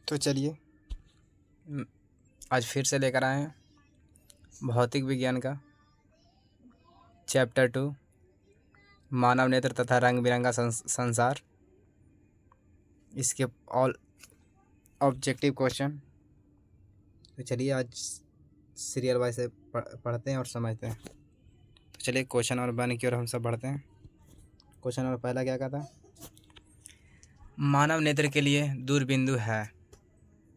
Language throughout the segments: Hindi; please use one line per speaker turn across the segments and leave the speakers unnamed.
तो चलिए आज फिर से लेकर आए हैं भौतिक विज्ञान का चैप्टर 2 मानव नेत्र तथा रंग बिरंगा संसार। इसके ऑल ऑब्जेक्टिव क्वेश्चन। तो चलिए आज सीरियल वाइज से पढ़ते हैं और समझते हैं। तो चलिए क्वेश्चन नंबर 1 की ओर हम सब बढ़ते हैं। क्वेश्चन नंबर पहला क्या कहता है? मानव नेत्र के लिए दूरबिंदु है।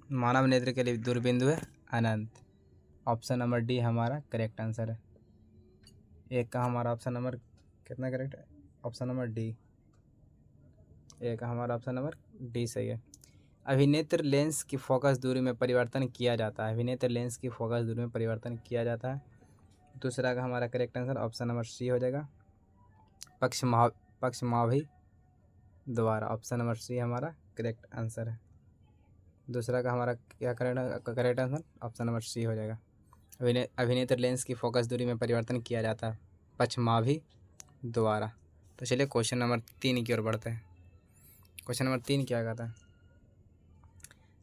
मानव नेत्र के लिए दूरबिंदु है अनंत। ऑप्शन नंबर डी हमारा करेक्ट आंसर है। एक का हमारा ऑप्शन नंबर कितना करेक्ट है? Option number D. एक का हमारा ऑप्शन नंबर डी सही है। अभिनेत्र लेंस की फोकस दूरी में परिवर्तन किया जाता है। अभिनेत्र लेंस की फोकस दूरी में परिवर्तन किया जाता है। दूसरा का हमारा correct answer option number C हो जाएगा, पक्षमाभि द्वारा। ऑप्शन नंबर सी हमारा करेक्ट आंसर है। दूसरा का हमारा क्या correct answer option number C हो जाएगा। अभिनेत्र लेंस की फोकस दूरी में परिवर्तन किया जाता है पक्षमाभि द्वारा। तो चलिए क्वेश्चन नंबर 3 की ओर बढ़ते हैं। क्वेश्चन नंबर 3 क्या कहता है?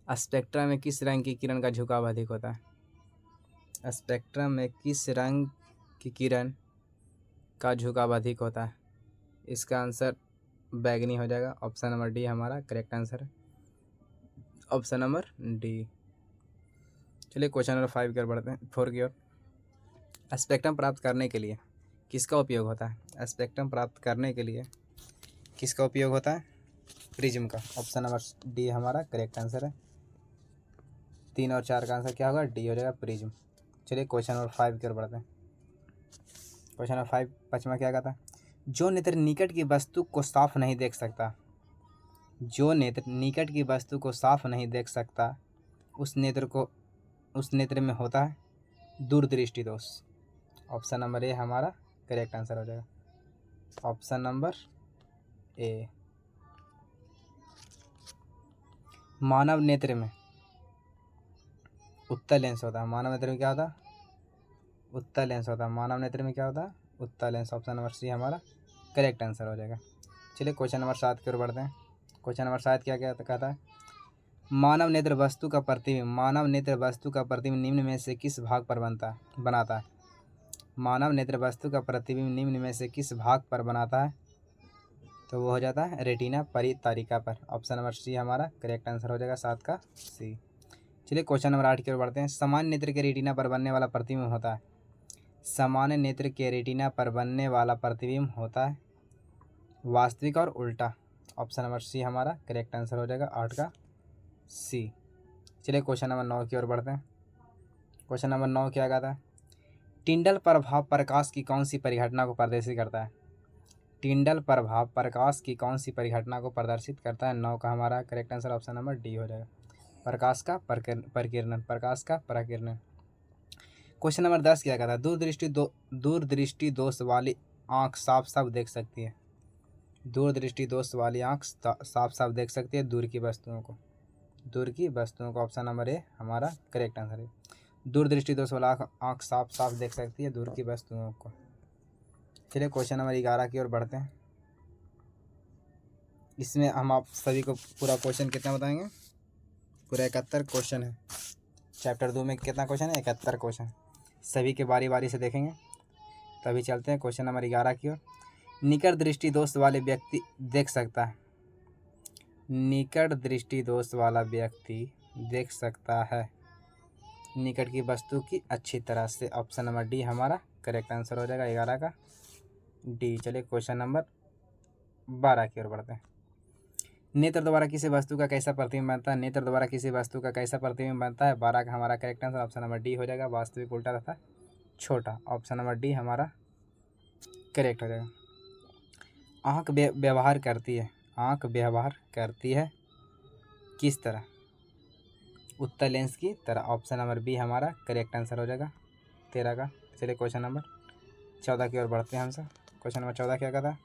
स्पेक्ट्रम में किस रंग की किरण का झुकाव अधिक होता है? स्पेक्ट्रम में किस रंग की किरण का झुकाव अधिक होता है? इसका आंसर बैगनी हो जाएगा। ऑप्शन नंबर डी हमारा करेक्ट आंसर है। Option number D. चलिए क्वेश्चन नंबर 5 की ओर बढ़ते हैं, 4 की ओर। स्पेक्ट्रम प्राप्त करने के लिए किसका उपयोग होता है? स्पेक्ट्रम प्राप्त करने के लिए किसका उपयोग होता है? प्रिज्म का। ऑप्शन नंबर डी हमारा करेक्ट आंसर है। 3 और 4 का आंसर क्या होगा? डी हो जाएगा, प्रिज्म। चलिए क्वेश्चन नंबर 5 की ओर बढ़ते हैं। क्वेश्चन नंबर 5 5वां क्या कहता है? जो नेत्र निकट की वस्तु को साफ नहीं देख सकता, जो नेत्र निकट की वस्तु को साफ नहीं देख सकता, उस नेत्र में होता है दूरदृष्टि दोष। ऑप्शन नंबर ए हमारा करेक्ट आंसर हो जाएगा। Option number A. मानव नेत्र में उत्तल लेंस होता है। मानव नेत्र में क्या होता है? उत्तल लेंस होता है। मानव नेत्र में क्या होता है? उत्तल लेंस। ऑप्शन नंबर सी हमारा करेक्ट आंसर हो जाएगा। चलिए क्वेश्चन नंबर 7 की ओर बढ़ते हैं। क्वेश्चन नंबर 7 क्या कहता है? मानव नेत्र वस्तु का प्रतिबिंब निम्न में से किस भाग पर बनाता है? मानव नेत्र वस्तु का प्रतिबिंब निम्न में से किस भाग पर बनाता है? तो वो हो जाता है रेटिना परितारिका पर। ऑप्शन नंबर सी हमारा करेक्ट आंसर हो जाएगा, 7 का सी। चलिए क्वेश्चन नंबर 8 की ओर बढ़ते हैं। सामान्य नेत्र के रेटिना पर बनने वाला प्रतिबिंब होता है। सामान्य नेत्र के रेटिना पर बनने वाला प्रतिबिंब होता है वास्तविक और उल्टा। ऑप्शन नंबर सी हमारा करेक्ट आंसर हो जाएगा, 8 का सी। चलिए क्वेश्चन नंबर 9 की ओर बढ़ते हैं। क्वेश्चन नंबर 9 क्या कहता है? टिंडल प्रभाव प्रकाश की कौन सी परिघटना को प्रदर्शित करता है? टिंडल प्रभाव प्रकाश की कौन सी परिघटना को प्रदर्शित करता है? 9 का हमारा correct answer option number D हो जाएगा, प्रकाश का प्रकीर्णन। प्रकाश का प्रकीर्णन। क्वेश्चन नंबर 10 क्या कहता है? दूरदृष्टि दोष वाली आँख साफ साफ देख सकती है। दूरदृष्टि दोष वाली आँख साफ साफ देख सकती है दूर की वस्तुओं को। दूर की वस्तुओं को। ऑप्शन नंबर ए हमारा करेक्ट आंसर है। दूरदृष्टि दोष वाला आँख साफ साफ देख सकती है दूर की वस्तुओं को। चलिए क्वेश्चन नंबर 11 की ओर बढ़ते हैं। इसमें हम आप सभी को पूरा क्वेश्चन कितना बताएंगे? पूरा 71 क्वेश्चन है। चैप्टर 2 में कितना क्वेश्चन है? 71 क्वेश्चन। सभी के बारी बारी से देखेंगे। तभी चलते हैं क्वेश्चन नंबर 11 की ओर। निकट दृष्टि दोष वाले व्यक्ति देख सकता है। निकट दृष्टि दोष वाला व्यक्ति देख सकता है निकट की वस्तु की अच्छी तरह से। ऑप्शन नंबर डी हमारा करेक्ट आंसर हो जाएगा, 11 का डी। चलिए क्वेश्चन नंबर 12 की ओर बढ़ते हैं। नेत्र द्वारा किसी वस्तु का कैसा प्रतिबिंब बनता है? नेत्र द्वारा किसी वस्तु का कैसा प्रतिबिंब बनता है? 12 का हमारा correct answer option number D हो जाएगा, वास्तविक, उल्टा तथा छोटा। ऑप्शन नंबर डी हमारा करेक्ट हो जाएगा। आँख व्यवहार करती है। आँख व्यवहार करती है किस तरह? उत्तल लेंस की तरह। ऑप्शन नंबर बी हमारा करेक्ट आंसर हो जाएगा, 13 का। चलिए क्वेश्चन नंबर 14 की ओर बढ़ते हैं हम सब। क्वेश्चन नंबर 14 क्या कहता है?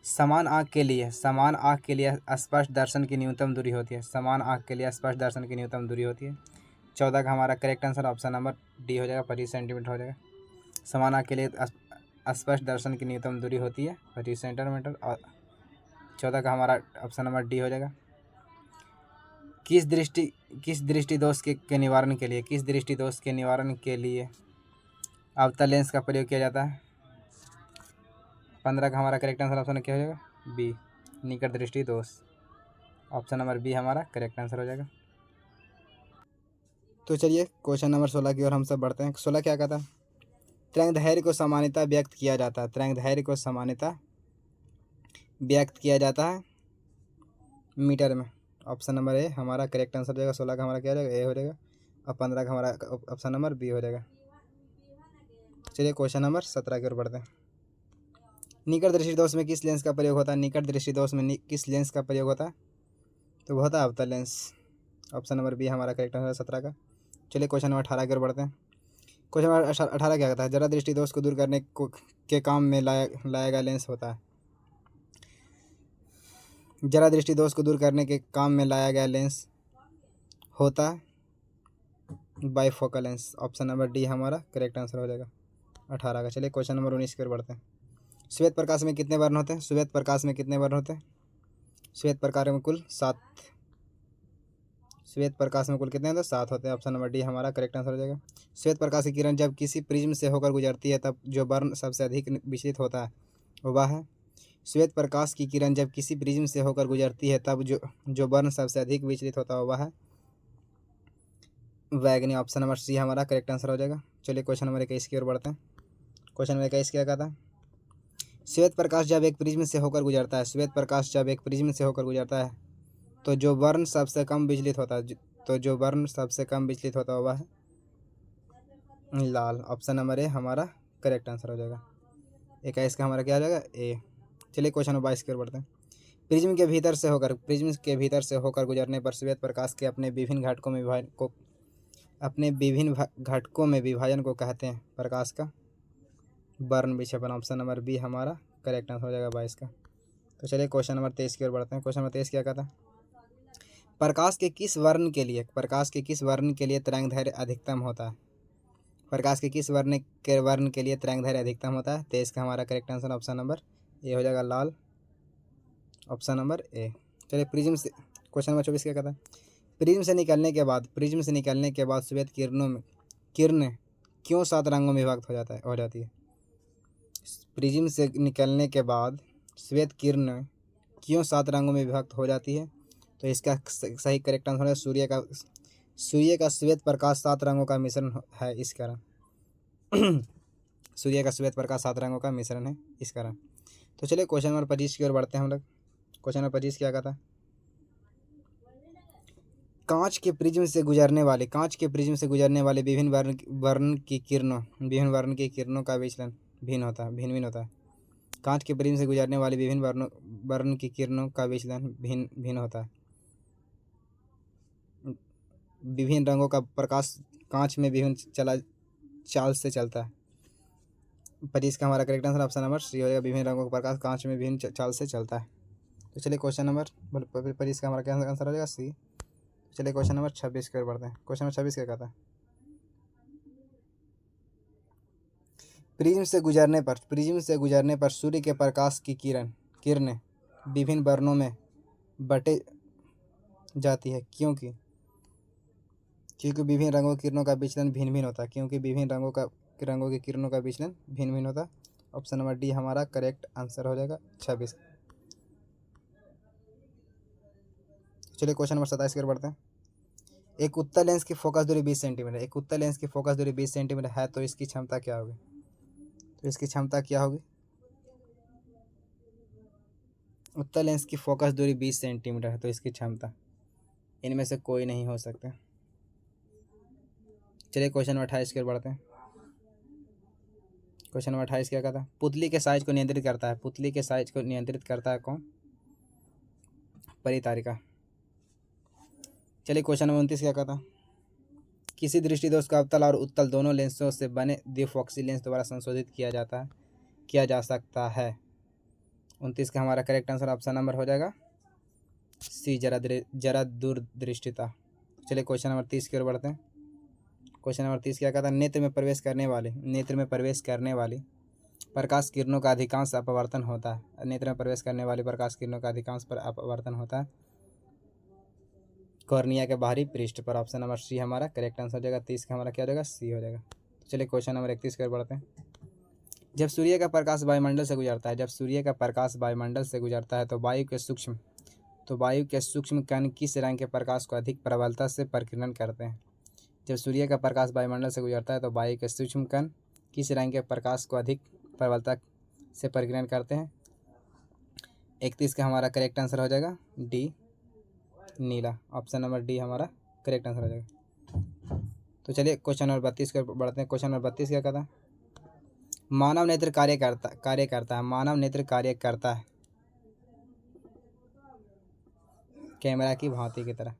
समान आँख के लिए स्पष्ट दर्शन की न्यूनतम दूरी होती है। समान आँख के लिए स्पष्ट दर्शन की न्यूनतम दूरी होती है। 14 का हमारा correct answer option number D हो जाएगा, 25 सेंटीमीटर हो जाएगा। समान आँख के लिए स्पष्ट दर्शन की न्यूनतम दूरी होती है 25 सेंटीमीटर। और 14 का हमारा ऑप्शन नंबर डी हो जाएगा। किस दृष्टि दोष के निवारण के लिए, किस दृष्टि दोष के निवारण के लिए अवतल लेंस का प्रयोग किया जाता है? 15 का हमारा करेक्ट आंसर ऑप्शन क्या हो जाएगा? बी, निकट दृष्टि दोष। ऑप्शन नंबर बी हमारा करेक्ट आंसर हो जाएगा। तो चलिए क्वेश्चन नंबर 16 की ओर हम सब बढ़ते हैं। 16 क्या कहता है? तरंगदैर्घ्य को सामान्यतः व्यक्त किया जाता है, तरंगदैर्घ्य को सामान्यतः व्यक्त किया जाता है मीटर में। ऑप्शन नंबर ए हमारा करेक्ट आंसर हो जाएगा। 16 का हमारा क्या हो जाएगा? ए हो जाएगा। और 15 का हमारा ऑप्शन नंबर बी हो जाएगा। चलिए क्वेश्चन नंबर 17 की ओर बढ़ते हैं। निकट दृष्टि दोष में किस लेंस का प्रयोग होता है? निकट दृष्टि दोष में किस लेंस का प्रयोग होता है? तो वो होता है अवतल लेंस। ऑप्शन नंबर बी हमारा करेक्ट आंसर है 17 का। चलिए क्वेश्चन नंबर 18 की ओर बढ़ते हैं। क्वेश्चन नंबर 18 क्या कहता है? जरा दृष्टि दोष को दूर करने के काम में लाया गया लेंस होता है। जरा दृष्टि दोष को दूर करने के काम में लाया गया लेंस होता है bifocal lens. Option number D हमारा करेक्ट आंसर हो जाएगा 18 का। चलिए क्वेश्चन नंबर 19 की ओर बढ़ते हैं। श्वेत प्रकाश में कितने वर्ण होते हैं? श्वेत प्रकाश में कितने वर्ण होते हैं? श्वेत प्रकाश में कुल 7। श्वेत प्रकाश में कुल कितने होते हैं? 7 होते हैं। ऑप्शन नंबर डी हमारा करेक्ट आंसर हो जाएगा। श्वेत प्रकाश की किरण जब किसी प्रिज्म से होकर गुजरती है तब जो वर्ण सबसे अधिक विचलित होता है वह है? श्वेत प्रकाश की किरण जब किसी प्रिज्म से होकर गुजरती है तब जो वर्ण सबसे अधिक विचलित होता है वह है वैगनी। ऑप्शन नंबर सी हमारा करेक्ट आंसर हो जाएगा। चलिए क्वेश्चन नंबर 21 की ओर बढ़ते हैं। क्वेश्चन नंबर 21 क्या कहता है? श्वेत प्रकाश जब एक प्रिज्म से होकर गुजरता है, श्वेत प्रकाश जब एक प्रिज्म से होकर गुजरता है तो जो वर्ण सबसे कम विचलित होता है, तो जो वर्ण सबसे कम विचलित होता है वह है लाल। ऑप्शन नंबर ए हमारा करेक्ट आंसर हो जाएगा। 21 का हमारा क्या हो जाएगा? ए। चलिए क्वेश्चन नंबर 22 की ओर बढ़ते हैं। प्रिज्म के भीतर से होकर गुजरने पर श्वेत प्रकाश के अपने विभिन्न घटकों में विभाजन को कहते हैं प्रकाश का वर्ण विक्षेपण। ऑप्शन नंबर बी हमारा करेक्ट आंसर हो जाएगा 22 का। तो चलिए क्वेश्चन नंबर 23 की ओर बढ़ते हैं। क्वेश्चन नंबर 23 क्या कहता है? प्रकाश के किस वर्ण के लिए तरंगदैर्घ्य अधिकतम होता है? प्रकाश के किस वर्ण के लिए तरंगदैर्घ्य अधिकतम होता है? 23 का हमारा correct answer option number A हो जाएगा लाल। Option number A. चलिए प्रिज्म से क्वेश्चन नंबर 24 क्या कहता है? प्रिज्म से निकलने के बाद श्वेत किरणें क्यों 7 रंगों में विभक्त हो जाती है? प्रिज्म से निकलने के बाद श्वेत किरणें क्यों 7 रंगों में विभक्त हो जाती है? तो इसका सही करेक्ट आंसर है सूर्य का श्वेत प्रकाश 7 रंगों का मिश्रण है इस कारण। सूर्य का श्वेत प्रकाश 7 रंगों का मिश्रण है इस कारण। तो चलिए क्वेश्चन नंबर 25 की ओर बढ़ते हैं हम लोग। क्वेश्चन नंबर 25 क्या कहता है? कांच के प्रिज्म से गुजरने वाले विभिन्न वर्ण की किरणों का विचलन भिन्न होता है। कांच के प्रिज्म से गुजरने वाले विभिन्न वर्ण की किरणों का विचलन भिन्न होता है। विभिन्न रंगों का प्रकाश कांच में विभिन्न चाल से चलता है। 25 का हमारा correct answer option number C हो जाएगा। विभिन्न रंगों का प्रकाश कांच में विभिन्न चाल से चलता है। तो चलिए क्वेश्चन नंबर 25 का हमारा क्या आंसर हो जाएगा? सी। चलिए क्वेश्चन नंबर 26 की ओर बढ़ते हैं। क्वेश्चन नंबर 26 क्या कहता है? प्रिज्म से गुजरने पर सूर्य के प्रकाश की किरणें विभिन्न वर्णों में बटे जाती है क्योंकि विभिन्न रंगों की किरणों का विचलन भिन्न होता है। क्योंकि विभिन्न रंगों की किरणों का विचलन भिन्न होता है। ऑप्शन नंबर डी हमारा करेक्ट आंसर हो जाएगा 26। चलिए क्वेश्चन नंबर 27 की ओर बढ़ते हैं। एक उत्तल लेंस की फोकस दूरी 20 सेंटीमीटर है तो इसकी क्षमता क्या होगी? उत्तल लेंस की फोकस दूरी 20 सेंटीमीटर है तो इसकी क्षमता, इनमें से कोई नहीं हो सकता। चलिए क्वेश्चन नंबर 28 की ओर बढ़ते हैं। क्वेश्चन नंबर 28 क्या कहता है? पुतली के साइज को नियंत्रित करता है कौन? परितारिका। चलिए क्वेश्चन नंबर 29 क्या कहता है? किसी दृष्टि दोष का अवतल और उत्तल दोनों लेंसों से बने द्विफॉक्सी लेंस द्वारा संशोधित किया जा सकता है। 29 का हमारा करेक्ट आंसर ऑप्शन नंबर हो जाएगा सी, जरा दूरदृष्टिता। चलिए क्वेश्चन नंबर 30 की ओर बढ़ते हैं। क्वेश्चन नंबर 30 क्या कहता है? नेत्र में प्रवेश करने वाली प्रकाश किरणों का अधिकांश अपवर्तन होता है। नेत्र में प्रवेश करने वाली प्रकाश किरणों का अधिकांश पर अपवर्तन होता है। कॉर्निया के बाहरी पृष्ठ पर। ऑप्शन नंबर सी हमारा करेक्ट आंसर हो जाएगा। 30 का हमारा क्या हो जाएगा, सी हो जाएगा। तो चलिए क्वेश्चन नंबर 31 की ओर बढ़ते हैं। जब सूर्य का प्रकाश वायुमंडल से गुजरता है, जब सूर्य का प्रकाश वायुमंडल से गुजरता है तो वायु के सूक्ष्म कण किस रंग के प्रकाश को अधिक प्रबलता से प्रकीर्णन करते हैं। जब सूर्य का प्रकाश वायुमंडल से गुजरता है तो वायु के सूक्ष्म कण किस रंग के प्रकाश को अधिक प्रबलता से प्रकीर्णन करते हैं। 31 का हमारा करेक्ट आंसर हो जाएगा डी, नीला। ऑप्शन नंबर डी हमारा करेक्ट आंसर हो जाएगा। तो चलिए क्वेश्चन नंबर 32 की ओर बढ़ते हैं। क्वेश्चन नंबर 32 क्या कहता है, मानव नेत्र कार्य करता है। मानव नेत्र कार्य करता है कैमरा की भांति की तरह।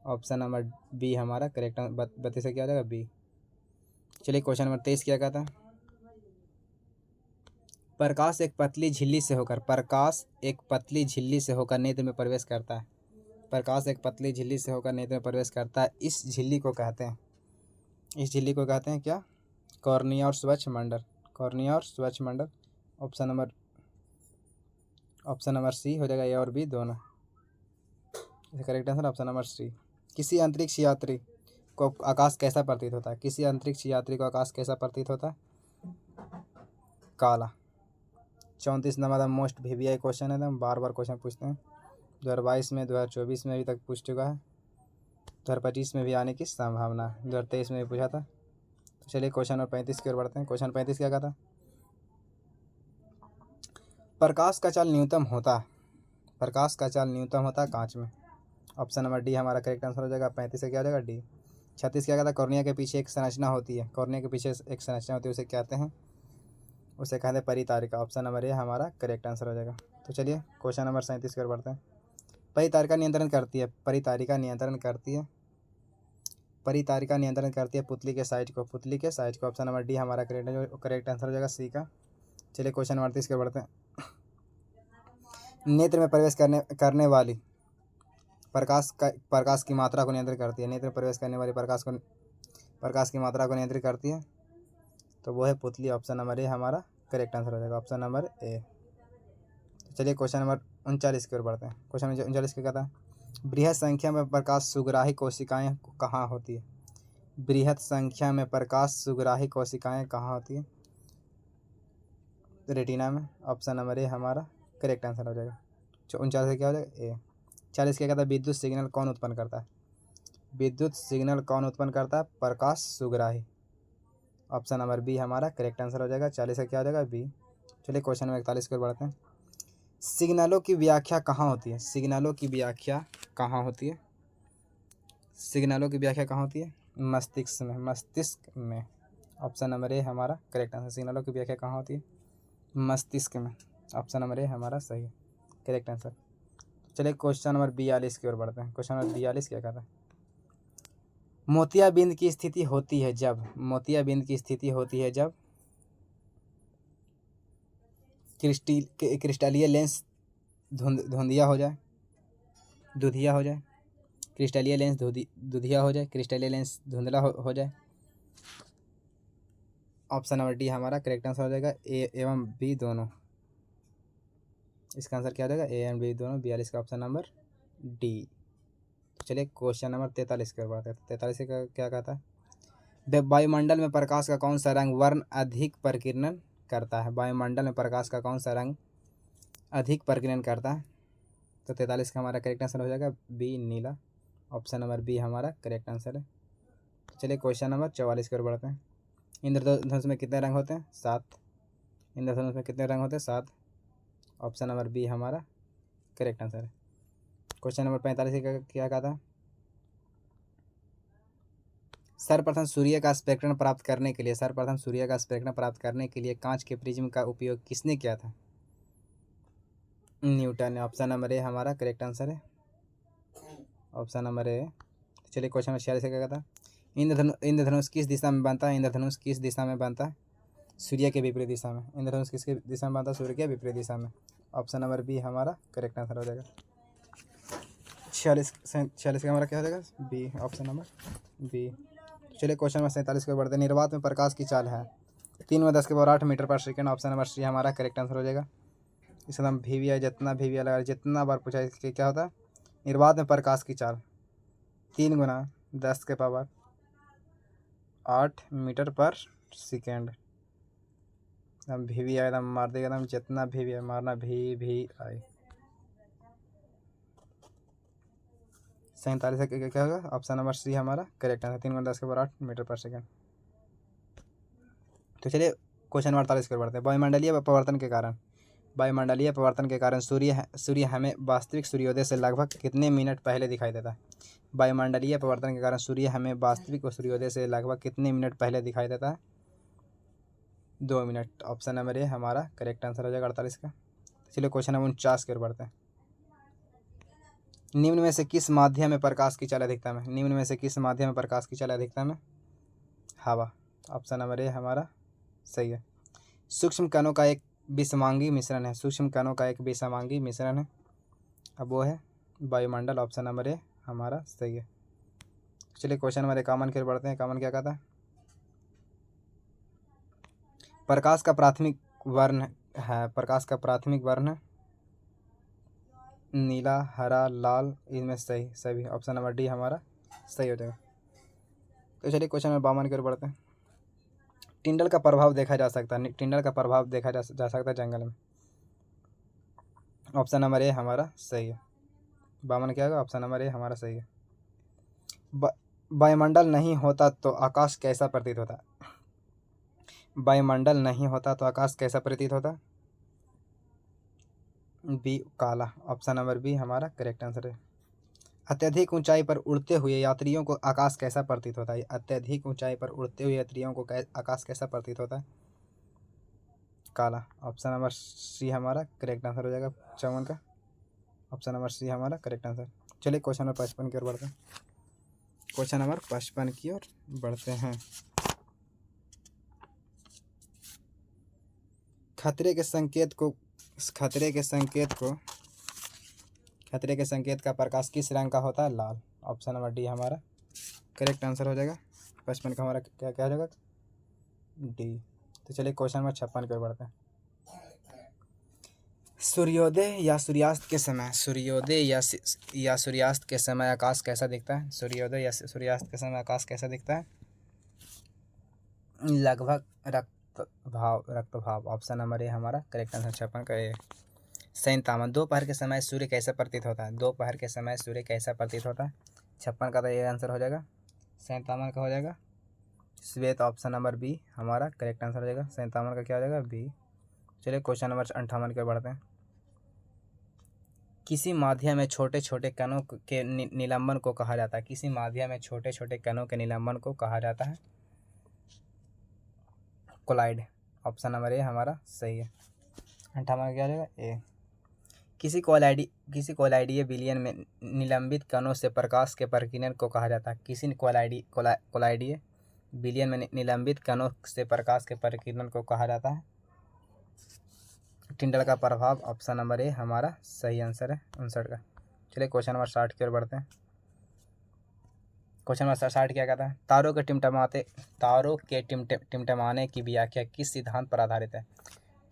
ऑप्शन नंबर बी हमारा करेक्ट। 32 से क्या हो जाएगा, बी। चलिए क्वेश्चन नंबर 23 क्या कहता है, प्रकाश एक पतली झिल्ली से होकर नेत्र में प्रवेश करता है। प्रकाश एक पतली झिल्ली से होकर नेत्र में प्रवेश करता है। इस झिल्ली को कहते हैं क्या, कॉर्निया और स्वच्छ मंडल। कॉर्निया और स्वच्छ मंडल। ऑप्शन नंबर सी हो जाएगा, ए और बी दोनों। Correct answer option number C. किसी अंतरिक्ष यात्री को आकाश कैसा प्रतीत होता है। किसी अंतरिक्ष यात्री को आकाश कैसा प्रतीत होता है, काला। 34 नंबर मोस्ट VVI क्वेश्चन है, बार बार क्वेश्चन पूछते हैं। 2022 में, 2024 में अभी तक पूछ चुका है, 2025 में भी आने की संभावना है, 2023 में भी पूछा था। तो चलिए क्वेश्चन नंबर 35 की ओर बढ़ते हैं। क्वेश्चन 35 क्या कहता है, प्रकाश का चाल न्यूनतम होता है कांच में। ऑप्शन नंबर डी हमारा करेक्ट आंसर हो जाएगा। 35 से क्या हो जाएगा, डी। 36 क्या कहता है, कॉर्निया के पीछे एक संरचना होती है। उसे कहते हैं परितारिका। ऑप्शन नंबर ए हमारा करेक्ट आंसर हो जाएगा। तो चलिए क्वेश्चन नंबर 37 की ओर बढ़ते हैं। परितारिका नियंत्रण करती है पुतली के साइज को। ऑप्शन नंबर डी हमारा करेक्ट आंसर हो जाएगा, सी का। चलिए क्वेश्चन नंबर 38 की ओर बढ़ते हैं। नेत्र में प्रवेश करने वाली प्रकाश की मात्रा को नियंत्रित करती है। नेत्र में प्रवेश करने वाली प्रकाश की मात्रा को नियंत्रित करती है, तो वो है पुतली। ऑप्शन नंबर ए हमारा करेक्ट आंसर हो जाएगा। Option number A. चलिए क्वेश्चन नंबर 39 की ओर बढ़ते हैं। क्वेश्चन 39 क्या कहता है, बृहद संख्या में प्रकाश सुग्राही कोशिकाएं कहाँ होती है। बृहद संख्या में प्रकाश सुग्राही कोशिकाएं कहाँ होती है, रेटिना में। ऑप्शन नंबर ए हमारा करेक्ट आंसर हो जाएगा। 39 से क्या हो जाएगा, ए। 40 क्या कहता है, विद्युत सिग्नल कौन उत्पन्न करता है, प्रकाश सुग्राही। ऑप्शन नंबर बी हमारा करेक्ट आंसर हो जाएगा। 40 से क्या हो जाएगा, बी। चलिए क्वेश्चन नंबर 41 की ओर बढ़ते हैं। सिग्नलों की व्याख्या कहाँ होती है, मस्तिष्क में। ऑप्शन नंबर ए हमारा करेक्ट आंसर। सिग्नलों की व्याख्या कहाँ होती है, मस्तिष्क में। ऑप्शन नंबर ए हमारा सही है, करेक्ट आंसर। चलिए क्वेश्चन नंबर 42 की ओर बढ़ते हैं। क्वेश्चन नंबर 42 क्या कहता है, मोतियाबिंद की स्थिति होती है जब क्रिस्टलीय लेंस दुधिया हो जाए। क्रिस्टलीय लेंस धुंधला हो जाए। ऑप्शन नंबर डी हमारा करेक्ट आंसर हो जाएगा, ए एवं बी दोनों। इसका आंसर क्या हो जाएगा, ए एंड बी दोनों। 42 का ऑप्शन नंबर डी। चलिए क्वेश्चन नंबर 43 की ओर बढ़ते हैं। 43 का क्या कहता है, वायुमंडल में प्रकाश का कौन सा रंग वर्ण अधिक प्रकीर्णन करता है। वायुमंडल में प्रकाश का कौन सा रंग अधिक प्रकीर्णन करता है। तो 43 का हमारा करेक्ट आंसर हो जाएगा, बी, नीला। ऑप्शन नंबर बी हमारा करेक्ट आंसर है। चलिए क्वेश्चन नंबर 44 की ओर बढ़ते हैं। इंद्रधनुष में कितने रंग होते हैं, 7। इंद्रधनुष में कितने रंग होते हैं, 7। ऑप्शन नंबर बी हमारा करेक्ट आंसर है। क्वेश्चन नंबर 45 का क्या कहा था, सर्वप्रथम सूर्य का स्पेक्ट्रम प्राप्त करने के लिए कांच के प्रिज्म का उपयोग किसने किया था, न्यूटन ने। ऑप्शन नंबर ए हमारा करेक्ट आंसर है, ऑप्शन नंबर ए। चलिए क्वेश्चन नंबर 46 क्या कहता है, इंद्रधनुष किस दिशा में बनता है, सूर्य के विपरीत दिशा में। इंद्रधनुष किसके दिशा में बनता है, सूर्य के विपरीत दिशा में। ऑप्शन नंबर बी हमारा करेक्ट आंसर हो जाएगा। 46 का हमारा क्या हो जाएगा, बी, ऑप्शन नंबर बी। चलिए क्वेश्चन नंबर 47 के बढ़ते हैं। निर्वात में प्रकाश की चाल है 3×10⁸ मीटर पर सेकेंड। ऑप्शन नंबर सी हमारा करेक्ट आंसर हो जाएगा। इसका VVI जितना VVI लगा, जितना बार पूछा इसके क्या होता है, निर्वात में प्रकाश की चाल 3 × 10⁻8 मीटर पर सेकेंड। एकदम भी आई एकदम मार देगा, एकदम जितना भी है मारना, भी आई। 47 से क्या होगा? ऑप्शन नंबर सी हमारा करेक्ट आंसर। 3 × 10⁻8 मीटर पर सेकेंड। तो चलिए क्वेश्चन 48 की ओर बढ़ते हैं। वायुमंडलीय परिवर्तन के कारण सूर्य हमें वास्तविक सूर्योदय से लगभग कितने मिनट पहले दिखाई देता है? वायुमंडलीय परिवर्तन के कारण सूर्य हमें वास्तविक सूर्योदय से लगभग कितने मिनट पहले दिखाई देता है? 2 मिनट। ऑप्शन नंबर ए हमारा करेक्ट आंसर हो जाएगा 48 का। चलिए क्वेश्चन नंबर 49 की ओर बढ़ते हैं। निम्न में से किस माध्यम में प्रकाश की चाल अधिकतम है? निम्न में से किस माध्यम में प्रकाश की चाल अधिकतम है? हवा। ऑप्शन नंबर ए हमारा सही है। सूक्ष्म कणों का एक विषमांगी मिश्रण है। सूक्ष्म कणों का एक विषमांगी मिश्रण है, अब वो है वायुमंडल। ऑप्शन नंबर ए हमारा सही है। चलिए क्वेश्चन नंबर 51 की ओर बढ़ते हैं। 51 क्या कहता है? प्रकाश का प्राथमिक वर्ण नीला, हरा, लाल, इनमें सही सभी। ऑप्शन नंबर डी हमारा सही हो जाएगा। तो चलिए क्वेश्चन नंबर 52 की ओर बढ़ते हैं। टिंडल का प्रभाव देखा जा सकता है। टिंडल का प्रभाव देखा जा सकता है जंगल में। ऑप्शन नंबर ए हमारा सही है। 52 क्या होगा? ऑप्शन नंबर ए हमारा सही है। वायुमंडल नहीं होता तो आकाश कैसा प्रतीत होता? वायुमंडल नहीं होता तो आकाश कैसा प्रतीत होता? बी काला। ऑप्शन नंबर बी हमारा करेक्ट आंसर है। अत्यधिक ऊंचाई पर उड़ते हुए यात्रियों को आकाश कैसा प्रतीत होता है? अत्यधिक ऊंचाई पर उड़ते हुए यात्रियों को आकाश कैसा प्रतीत होता है? काला। ऑप्शन नंबर सी हमारा करेक्ट आंसर हो जाएगा 54 का। ऑप्शन नंबर सी हमारा करेक्ट आंसर। चलिए क्वेश्चन नंबर 55 की ओर बढ़ते हैं। क्वेश्चन नंबर 55 की ओर बढ़ते हैं। खतरे के संकेत का प्रकाश किस रंग का होता है? लाल। ऑप्शन नंबर डी हमारा करेक्ट आंसर हो जाएगा। 55 का हमारा क्या हो जाएगा? डी। तो चलिए क्वेश्चन नंबर 56 की ओर बढ़ते हैं। सूर्योदय या सूर्यास्त के समय आकाश कैसा दिखता है? सूर्योदय या सूर्यास्त के समय आकाश कैसा दिखता है? लगभग रक्त भाव। ऑप्शन नंबर ए हमारा करेक्ट आंसर 56 का ए। 57 दोपहर के समय सूर्य कैसा प्रतीत होता है? दोपहर के समय सूर्य कैसा प्रतीत होता है? 56 का तो ये आंसर हो जाएगा। 57 का हो जाएगा श्वेत। ऑप्शन नंबर बी हमारा करेक्ट आंसर हो जाएगा। 57 का क्या हो जाएगा? बी। चलिए क्वेश्चन नंबर 58 के बढ़ते हैं। किसी माध्यम में छोटे छोटे कणों के निलंबन को कहा जाता है? किसी माध्यम में छोटे छोटे कणों के निलंबन को कहा जाता है? कोलाइड। ऑप्शन नंबर ए हमारा सही है। 58 क्या हो जाएगा? ए। किसी कोलाइडीय विलयन में निलंबित कणों से प्रकाश के प्रकीर्णन को कहा जाता है? किसी कोलाइडीय विलयन में निलंबित कणों से प्रकाश के प्रकीर्णन को कहा जाता है? टिंडल का प्रभाव। ऑप्शन नंबर ए हमारा सही आंसर है 59 का। चलिए क्वेश्चन नंबर 60 की ओर बढ़ते हैं। क्वेश्चन नंबर 60 क्या कहता है? तारों के टिमटिमाने की व्याख्या किस सिद्धांत पर आधारित है?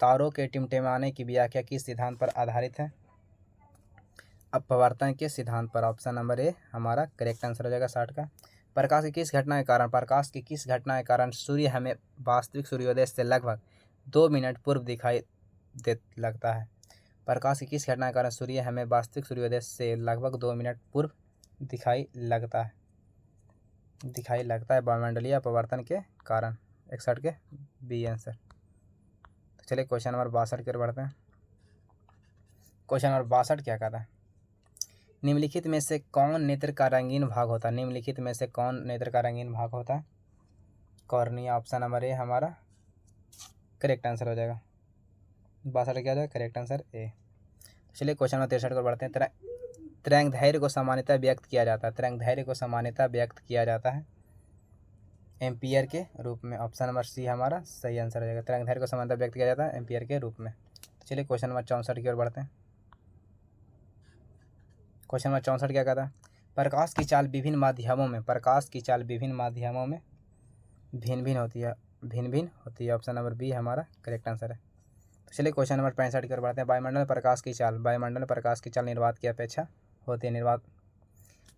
तारों के टिमटिमाने की व्याख्या किस सिद्धांत पर आधारित है? अपवर्तन के सिद्धांत पर। ऑप्शन नंबर ए हमारा करेक्ट आंसर हो जाएगा 60 का। प्रकाश की किस घटना के कारण सूर्य हमें वास्तविक सूर्योदय से लगभग 2 मिनट पूर्व दिखाई दे लगता है? प्रकाश की किस घटना के कारण सूर्य हमें वास्तविक सूर्योदय से लगभग 2 मिनट पूर्व दिखाई लगता है वायुमंडलीय अपवर्तन के कारण। 61 के बी आंसर। तो चलिए क्वेश्चन नंबर 62 की ओर बढ़ते हैं। क्वेश्चन नंबर 62 क्या कहता है? निम्नलिखित में से कौन नेत्र का रंगीन भाग होता है? निम्नलिखित में से कौन नेत्र का रंगीन भाग होता है? कॉर्निया। ऑप्शन नंबर ए हमारा करेक्ट आंसर हो जाएगा। 62 क्या हो जाएगा? Correct answer A. चलिए क्वेश्चन नंबर 63 को बढ़ते हैं। तरंगदैर्घ्य को सामान्यतः व्यक्त किया जाता है एम्पियर के रूप में। ऑप्शन नंबर सी हमारा सही आंसर हो जाएगा। तरंगदैर्घ्य को सामान्यतः व्यक्त किया जाता है एम्पियर के रूप में। चलिए क्वेश्चन नंबर 64 की ओर बढ़ते हैं। क्वेश्चन नंबर 64 क्या कहता है? प्रकाश की चाल विभिन्न माध्यमों में भिन्न भिन्न होती है। ऑप्शन नंबर बी हमारा करेक्ट आंसर है। तो चलिए क्वेश्चन नंबर 65 की ओर बढ़ते हैं। वायुमंडल में प्रकाश की चाल निर्वात की अपेक्षा होती है।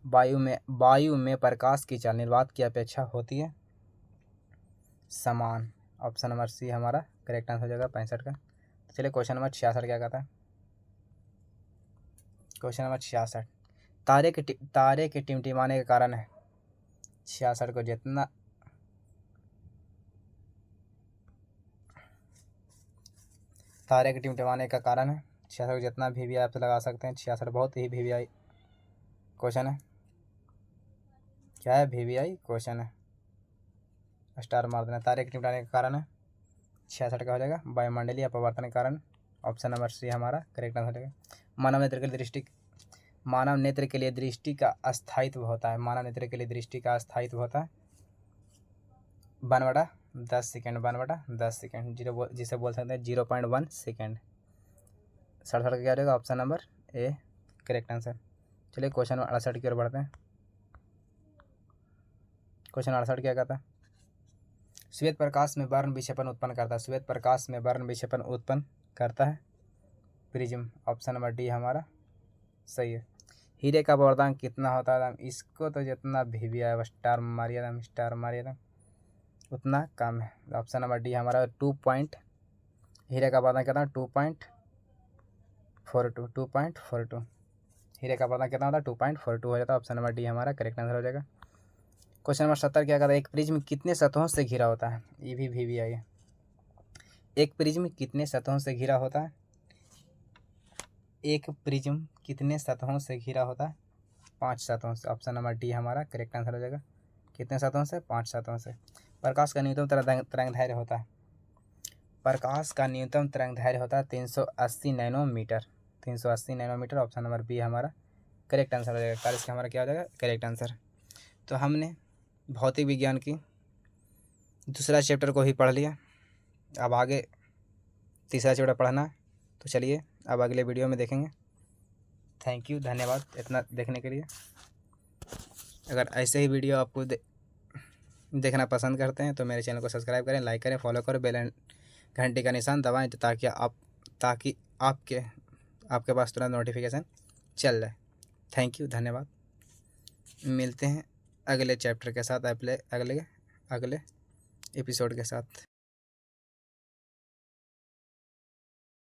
वायु में प्रकाश की चाल निर्वात की अपेक्षा होती है समान। ऑप्शन नंबर सी हमारा करेक्ट आंसर हो जाएगा 65 का। तो चलिए क्वेश्चन नंबर 66 क्या कहता है। क्वेश्चन नंबर 66, तारे के टिमटिमाने के कारण है 66 को जितना तारे के टिमटिमाने का कारण है 66 को जितना भी आप लगा सकते हैं। 66 बहुत ही वीवीआई क्वेश्चन है। क्या है? वीवीआई क्वेश्चन है, स्टार मार देना। तारे के टिमटिमाने का कारण है 66 का हो जाएगा वायुमंडलीय अपवर्तन के कारण। ऑप्शन नंबर सी हमारा करेक्ट आंसर हो जाएगा। मानव नेत्र के लिए दृष्टि का अस्थायित्व होता है। मानव नेत्र के लिए दृष्टि का अस्थायित्व होता है 1/10 सेकेंड। 1/10 सेकेंड जिसे बोल सकते हैं 0.1 सेकेंड। 67 का क्या रहेगा? Option number A correct answer. चलिए क्वेश्चन 68 की ओर बढ़ते हैं। क्वेश्चन 68 क्या कहता है? श्वेत प्रकाश में वर्ण विक्षेपण उत्पन्न करता है। श्वेत प्रकाश में वर्ण विक्षेपण उत्पन्न करता है प्रिज्म। ऑप्शन नंबर डी हमारा सही है। हीरे का अपवर्तनांक कितना होता है? इसको तो जितना भी आया स्टार मारिए उतना कम है। ऑप्शन नंबर डी हमारा 2 हीरे का अपवर्तनांक कितना? 2.42। हीरे का अपवर्तनांक कितना होता है? 2.42 हो जाता है। ऑप्शन नंबर डी हमारा करेक्ट आंसर हो जाएगा। क्वेश्चन नंबर 70 क्या कहता है? एक प्रिज्म कितने सतहों से घिरा होता है? ये भी वीवीआई है। एक प्रिज्म कितने सतहों से घिरा होता है? एक प्रिज्म कितने सतहों से घिरा होता है? 5 सतहों से। ऑप्शन नंबर डी हमारा करेक्ट आंसर हो जाएगा। कितने सतहों से? 5 सतहों से। प्रकाश का न्यूनतम तरंगदैर्घ्य होता है। प्रकाश का न्यूनतम तरंगदैर्घ्य होता है 380 nanometre. 380 nanometre. Option number B हमारा करेक्ट आंसर हो जाएगा। इसका हमारा क्या हो जाएगा? Correct answer. तो हमने भौतिक विज्ञान की दूसरा चैप्टर को ही पढ़ लिया। अब आगे तीसरा चैप्टर पढ़ना। तो चलिए अब अगले वीडियो में देखेंगे। थैंक यू, धन्यवाद इतना देखने के लिए। अगर ऐसे ही वीडियो आपको देखना पसंद करते हैं तो मेरे चैनल को सब्सक्राइब करें, लाइक करें, फॉलो करें, बेल घंटी का निशान दबाएं ताकि आपके पास तुरंत नोटिफिकेशन चल जाए। थैंक यू, धन्यवाद। मिलते हैं अगले चैप्टर के साथ, अगले एपिसोड के साथ।